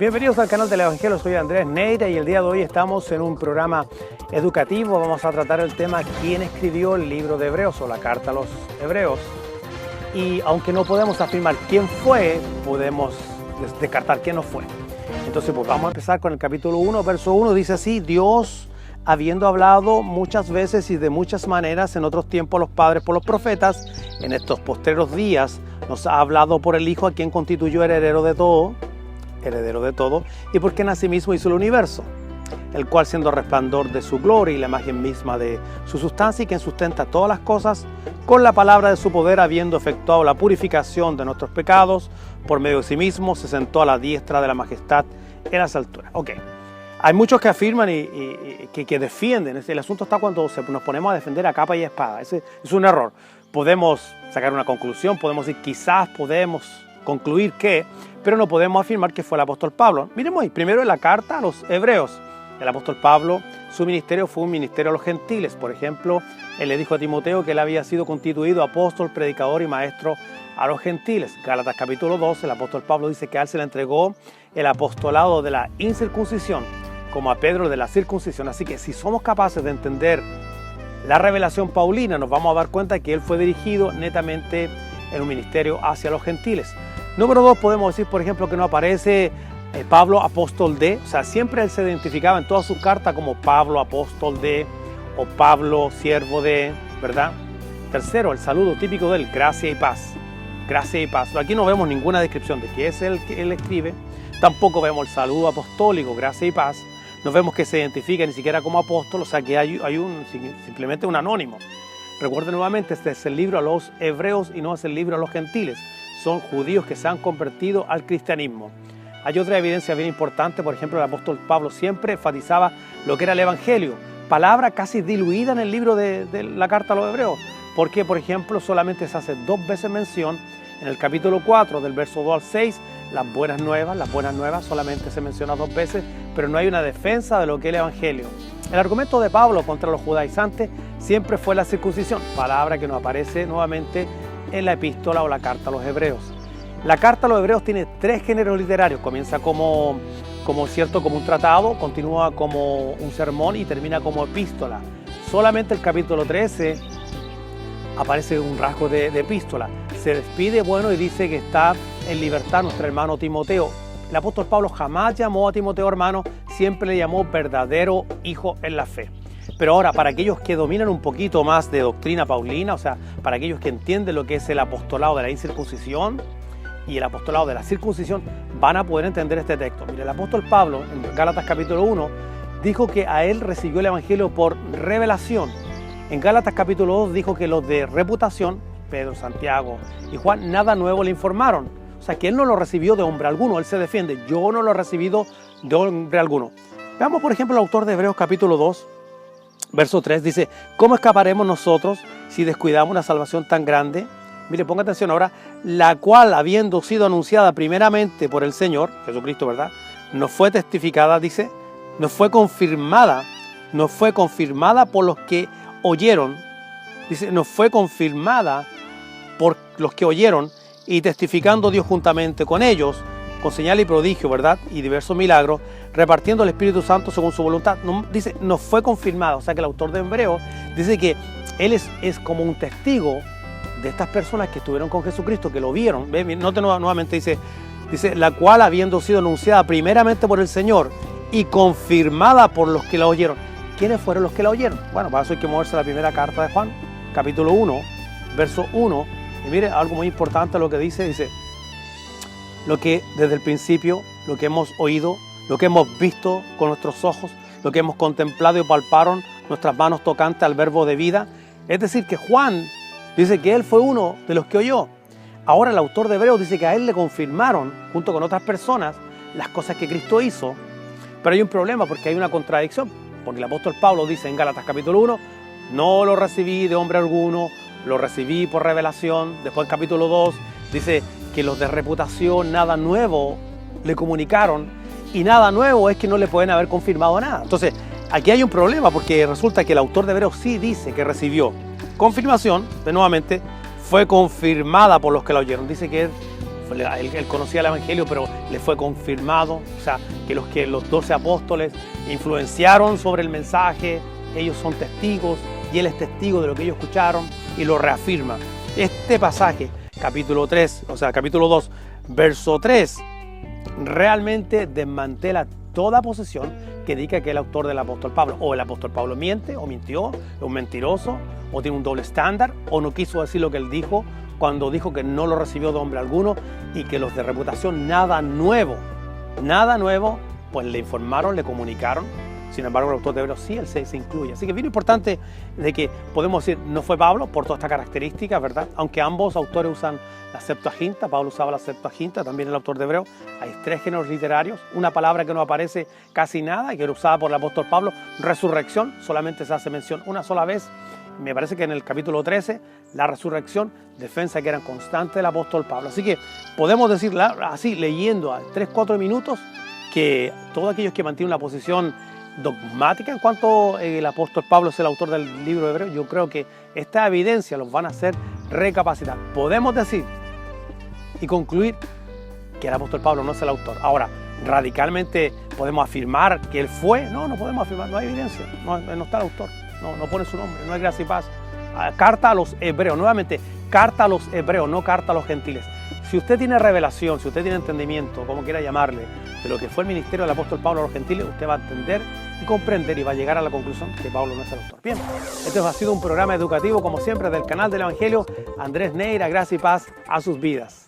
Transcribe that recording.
Bienvenidos al canal del Evangelio, soy Andrés Neira y el día de hoy estamos en un programa educativo. Vamos a tratar el tema ¿quién escribió el libro de Hebreos o la carta a los Hebreos? Y aunque no podemos afirmar quién fue, podemos descartar quién no fue. Entonces pues vamos a empezar con el capítulo 1, verso 1, dice así: Dios, habiendo hablado muchas veces y de muchas maneras en otros tiempos a los padres por los profetas, en estos postreros días nos ha hablado por el Hijo, a quien constituyó heredero de todo, y por quien asimismo hizo el universo, el cual siendo resplandor de su gloria y la imagen misma de su sustancia, y quien sustenta todas las cosas con la palabra de su poder, habiendo efectuado la purificación de nuestros pecados, por medio de sí mismo se sentó a la diestra de la majestad en las alturas. Ok, hay muchos que afirman y que defienden. El asunto está cuando nos ponemos a defender a capa y espada. Ese es un error. Podemos sacar una conclusión, podemos decir quizás podemos concluir que, pero no podemos afirmar que fue el apóstol Pablo. Miremos ahí, primero en la carta a los Hebreos. El apóstol Pablo, su ministerio fue un ministerio a los gentiles. Por ejemplo, él le dijo a Timoteo que él había sido constituido apóstol, predicador y maestro a los gentiles. Gálatas capítulo 2, el apóstol Pablo dice que a él se le entregó el apostolado de la incircuncisión, como a Pedro de la circuncisión. Así que si somos capaces de entender la revelación paulina, nos vamos a dar cuenta que él fue dirigido netamente en un ministerio hacia los gentiles. Número 2, podemos decir, por ejemplo, que no aparece Pablo apóstol de, o sea, siempre él se identificaba en toda su carta como Pablo apóstol de o Pablo siervo de, ¿verdad? Tercero, el saludo típico de él, gracia y paz. Gracia y paz. Aquí no vemos ninguna descripción de qué es el que él escribe. Tampoco vemos el saludo apostólico, gracia y paz. No vemos que se identifica ni siquiera como apóstol, o sea que hay simplemente un anónimo. Recuerden nuevamente, este es el libro a los hebreos y no es el libro a los gentiles. Son judíos que se han convertido al cristianismo. Hay otra evidencia bien importante. Por ejemplo, el apóstol Pablo siempre enfatizaba lo que era el evangelio, palabra casi diluida en el libro de la carta a los hebreos, porque por ejemplo solamente se hace 2 veces mención en el capítulo 4 del verso 2 al 6, las buenas nuevas solamente se menciona 2 veces, pero no hay una defensa de lo que es el evangelio. El argumento de Pablo contra los judaizantes siempre fue la circuncisión, palabra que no aparece nuevamente en la epístola o la carta a los hebreos. La carta a los hebreos tiene 3 géneros literarios. Comienza como un tratado, continúa como un sermón y termina como epístola. Solamente el capítulo 13 aparece un rasgo de epístola. Se despide, y dice que está en libertad nuestro hermano Timoteo. El apóstol Pablo jamás llamó a Timoteo hermano, siempre le llamó verdadero hijo en la fe. Pero ahora, para aquellos que dominan un poquito más de doctrina paulina, o sea, para aquellos que entienden lo que es el apostolado de la incircuncisión y el apostolado de la circuncisión, van a poder entender este texto. Mire, el apóstol Pablo, en Gálatas capítulo 1, dijo que a él recibió el evangelio por revelación. En Gálatas capítulo 2 dijo que los de reputación, Pedro, Santiago y Juan, nada nuevo le informaron. O sea, que él no lo recibió de hombre alguno. Él se defiende: yo no lo he recibido de hombre alguno. Veamos, por ejemplo, el autor de Hebreos capítulo 2, verso 3, dice: ¿cómo escaparemos nosotros si descuidamos una salvación tan grande? Mire, ponga atención ahora. La cual, habiendo sido anunciada primeramente por el Señor, Jesucristo, ¿verdad?, nos fue testificada, dice, nos fue confirmada por los que oyeron. Dice, nos fue confirmada por los que oyeron, y testificando Dios juntamente con ellos, con señal y prodigio, ¿verdad?, y diversos milagros, repartiendo el Espíritu Santo según su voluntad. Dice, nos fue confirmada. O sea que el autor de Hebreos dice que él es como un testigo de estas personas que estuvieron con Jesucristo, que lo vieron. Note nuevamente, dice, la cual habiendo sido anunciada primeramente por el Señor y confirmada por los que la oyeron. ¿Quiénes fueron los que la oyeron? Bueno, para eso hay que moverse a la primera carta de Juan, capítulo 1, verso 1. Y mire, algo muy importante lo que dice, lo que desde el principio, lo que hemos oído, lo que hemos visto con nuestros ojos, lo que hemos contemplado y palparon nuestras manos tocantes al verbo de vida. Es decir, que Juan dice que él fue uno de los que oyó. Ahora el autor de Hebreos dice que a él le confirmaron, junto con otras personas, las cosas que Cristo hizo. Pero hay un problema, porque hay una contradicción. Porque el apóstol Pablo dice en Gálatas capítulo 1, no lo recibí de hombre alguno, lo recibí por revelación. Después en capítulo 2 dice que los de reputación nada nuevo le comunicaron, y nada nuevo es que no le pueden haber confirmado nada. Entonces, aquí hay un problema, porque resulta que el autor de Hebreos sí dice que recibió confirmación, nuevamente, fue confirmada por los que la oyeron. Dice que él conocía el Evangelio, pero le fue confirmado, o sea, que los 12 apóstoles influenciaron sobre el mensaje, ellos son testigos y él es testigo de lo que ellos escucharon y lo reafirma. Este pasaje, capítulo 3, o sea, capítulo 2, verso 3, realmente desmantela toda posesión que diga que es el autor del apóstol Pablo. O el apóstol Pablo miente, o mintió, es un mentiroso, o tiene un doble estándar, o no quiso decir lo que él dijo cuando dijo que no lo recibió de hombre alguno y que los de reputación nada nuevo, pues le informaron, le comunicaron. Sin embargo, el autor de Hebreos sí, él se incluye. Así que es bien importante de que podemos decir, no fue Pablo por toda esta característica, ¿verdad? Aunque ambos autores usan la Septuaginta, Pablo usaba la Septuaginta, también el autor de Hebreos. Hay 3 géneros literarios, una palabra que no aparece casi nada y que era usada por el apóstol Pablo, resurrección, solamente se hace mención una sola vez. Me parece que en el capítulo 13, la resurrección, defensa que eran constantes del apóstol Pablo. Así que podemos decir así, leyendo a 3-4 minutos, que todos aquellos que mantienen una posición dogmática en cuanto el apóstol Pablo es el autor del libro de Hebreos, yo creo que esta evidencia los van a hacer recapacitar. Podemos decir y concluir que el apóstol Pablo no es el autor. Ahora, radicalmente podemos afirmar que él fue, no podemos afirmar, no hay evidencia, no está el autor, no pone su nombre, no hay gracia y paz. Carta a los hebreos, nuevamente, carta a los hebreos, no carta a los gentiles. Si usted tiene revelación, si usted tiene entendimiento, como quiera llamarle, de lo que fue el ministerio del apóstol Pablo a los gentiles, usted va a entender y comprender y va a llegar a la conclusión que Pablo no es el autor. Bien, este ha sido un programa educativo, como siempre, del canal del Evangelio. Andrés Neira, gracia y paz a sus vidas.